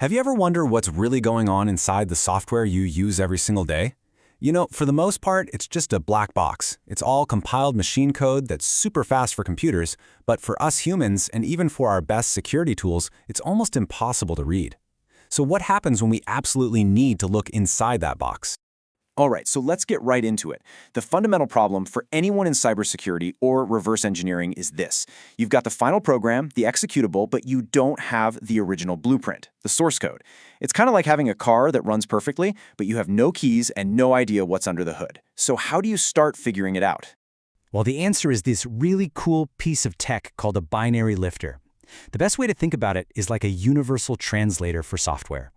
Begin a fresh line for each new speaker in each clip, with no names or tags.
Have you ever wondered what's really going on inside the software you use every single day? You know, for the most part, it's just a black box. It's all compiled machine code that's super fast for computers, but for us humans, and even for our best security tools, it's almost impossible to read. So what happens when we absolutely need to look inside that box?
All right, so let's get right into it. The fundamental problem for anyone in cybersecurity or reverse engineering is this. You've got the final program, the executable, but you don't have the original blueprint, the source code. It's kind of like having a car that runs perfectly, but you have no keys and no idea what's under the hood. So how do you start figuring it out?
Well, the answer is this really cool piece of tech called a binary lifter. The best way to think about it is like a universal translator for software.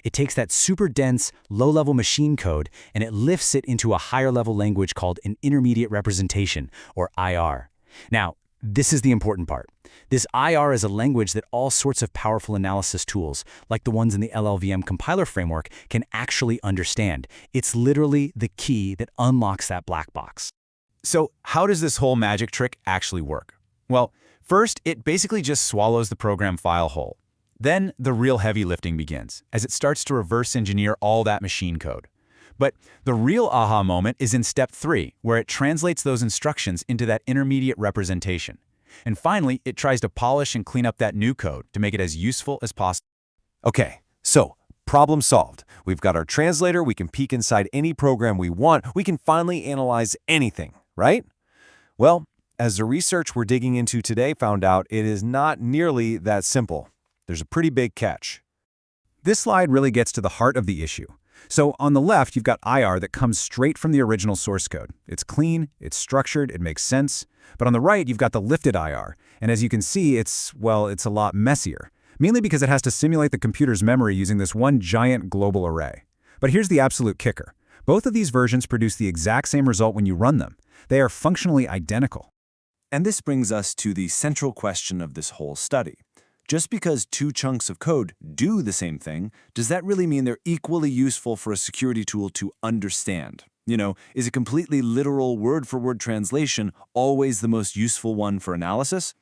It takes that super dense, low-level machine code and it lifts it into a higher-level language called an intermediate representation, or IR. Now, this is the important part. This IR is a language that all sorts of powerful analysis tools, like the ones in the LLVM compiler framework, can actually understand. It's literally the key that unlocks that black box.
So how does this whole magic trick actually work? Well, first, it basically just swallows the program file whole. Then the real heavy lifting begins, as it starts to reverse engineer all that machine code. But the real aha moment is in step 3, where it translates those instructions into that intermediate representation. And finally, it tries to polish and clean up that new code to make it as useful as possible.
Okay, so problem solved. We've got our translator, we can peek inside any program we want, we can finally analyze anything, right? Well, as the research we're digging into today found out, it is not nearly that simple. There's a pretty big catch.
This slide really gets to the heart of the issue. So on the left, you've got IR that comes straight from the original source code. It's clean, it's structured, it makes sense. But on the right, you've got the lifted IR. And as you can see, it's a lot messier, mainly because it has to simulate the computer's memory using this one giant global array. But here's the absolute kicker. Both of these versions produce the exact same result when you run them. They are functionally identical.
And this brings us to the central question of this whole study. Just because two chunks of code do the same thing, does that really mean they're equally useful for a security tool to understand? You know, is a completely literal word-for-word translation always the most useful one for analysis?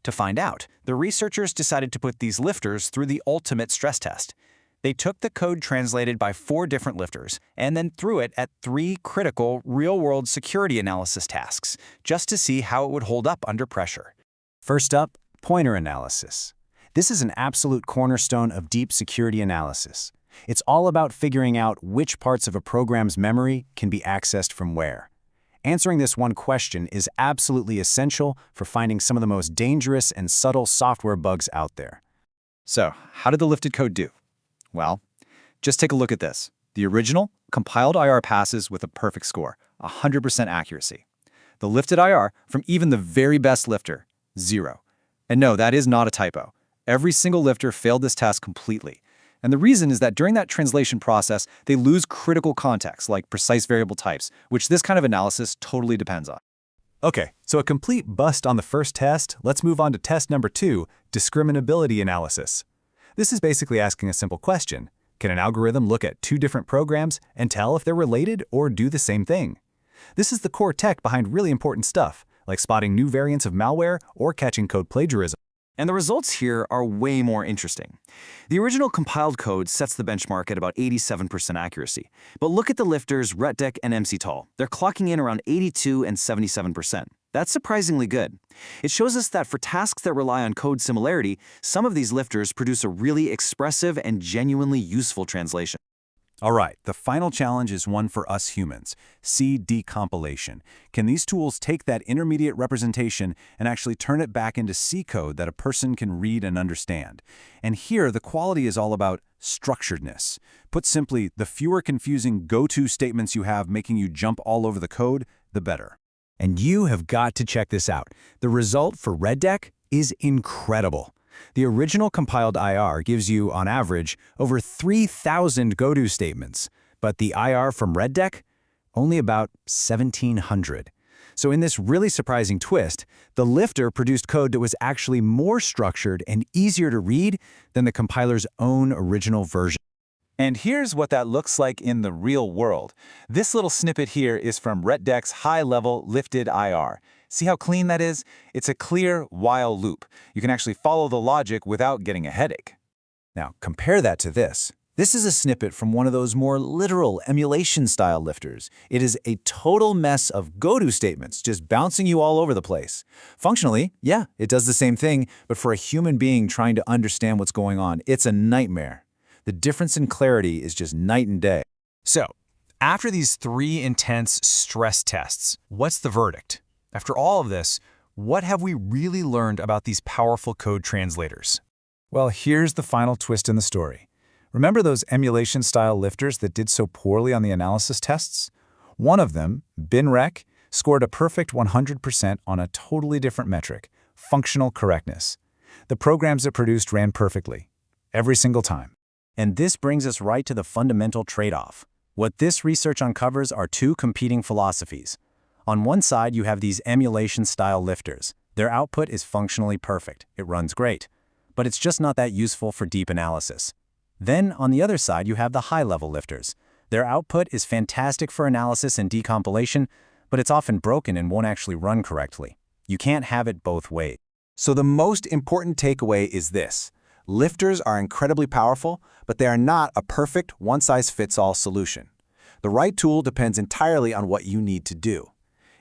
To find out, the researchers decided to put these lifters through the ultimate stress test. They took the code translated by 4 different lifters and then threw it at 3 critical real-world security analysis tasks, just to see how it would hold up under pressure.
First up, pointer analysis. This is an absolute cornerstone of deep security analysis. It's all about figuring out which parts of a program's memory can be accessed from where. Answering this one question is absolutely essential for finding some of the most dangerous and subtle software bugs out there.
So, how did the lifted code do? Well, just take a look at this. The original, compiled IR passes with a perfect score, 100% accuracy. The lifted IR, from even the very best lifter, 0. And no, that is not a typo. Every single lifter failed this task completely. And the reason is that during that translation process, they lose critical context, like precise variable types, which this kind of analysis totally depends on.
Okay, so a complete bust on the first test. Let's move on to test number 2, discriminability analysis. This is basically asking a simple question. Can an algorithm look at 2 different programs and tell if they're related or do the same thing? This is the core tech behind really important stuff, like spotting new variants of malware or catching code plagiarism.
And the results here are way more interesting. The original compiled code sets the benchmark at about 87% accuracy. But look at the lifters RetDec and mctoll. They're clocking in around 82 and 77%. That's surprisingly good. It shows us that for tasks that rely on code similarity, some of these lifters produce a really expressive and genuinely useful translation.
All right, the final challenge is one for us humans. C, decompilation. Can these tools take that intermediate representation and actually turn it back into C code that a person can read and understand? And here, the quality is all about structuredness. Put simply, the fewer confusing go-to statements you have making you jump all over the code, the better. And you have got to check this out. The result for RetDec is incredible. The original compiled IR gives you, on average, over 3,000 go-to statements, but the IR from RetDec, only about 1,700. So in this really surprising twist, the lifter produced code that was actually more structured and easier to read than the compiler's own original version.
And here's what that looks like in the real world. This little snippet here is from RetDec's high-level lifted IR. See how clean that is? It's a clear while loop. You can actually follow the logic without getting a headache.
Now, compare that to this. This is a snippet from one of those more literal emulation-style lifters. It is a total mess of go-to statements, just bouncing you all over the place. Functionally, yeah, it does the same thing, but for a human being trying to understand what's going on, it's a nightmare. The difference in clarity is just night and day.
So, after these 3 intense stress tests, what's the verdict? After all of this, what have we really learned about these powerful code translators?
Well, here's the final twist in the story. Remember those emulation-style lifters that did so poorly on the analysis tests? One of them, BinRec, scored a perfect 100% on a totally different metric, functional correctness. The programs it produced ran perfectly, every single time. And this brings us right to the fundamental trade-off. What this research uncovers are 2 competing philosophies. On one side, you have these emulation-style lifters. Their output is functionally perfect. It runs great. But it's just not that useful for deep analysis. Then, on the other side, you have the high-level lifters. Their output is fantastic for analysis and decompilation, but it's often broken and won't actually run correctly. You can't have it both ways.
So the most important takeaway is this. Lifters are incredibly powerful, but they are not a perfect one-size-fits-all solution. The right tool depends entirely on what you need to do.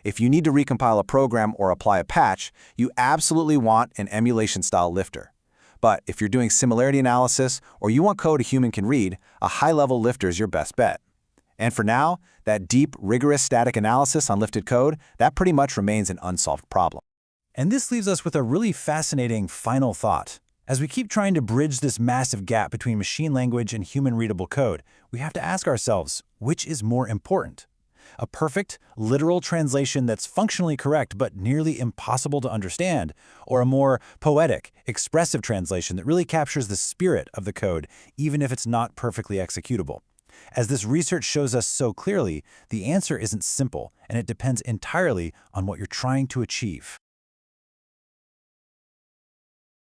If you need to recompile a program or apply a patch, you absolutely want an emulation-style lifter. But if you're doing similarity analysis or you want code a human can read, a high-level lifter is your best bet. And for now, that deep, rigorous static analysis on lifted code, that pretty much remains an unsolved problem.
And this leaves us with a really fascinating final thought. As we keep trying to bridge this massive gap between machine language and human-readable code, we have to ask ourselves, which is more important? A perfect, literal translation that's functionally correct but nearly impossible to understand, or a more poetic, expressive translation that really captures the spirit of the code, even if it's not perfectly executable? As this research shows us so clearly, the answer isn't simple, and it depends entirely on what you're trying to achieve.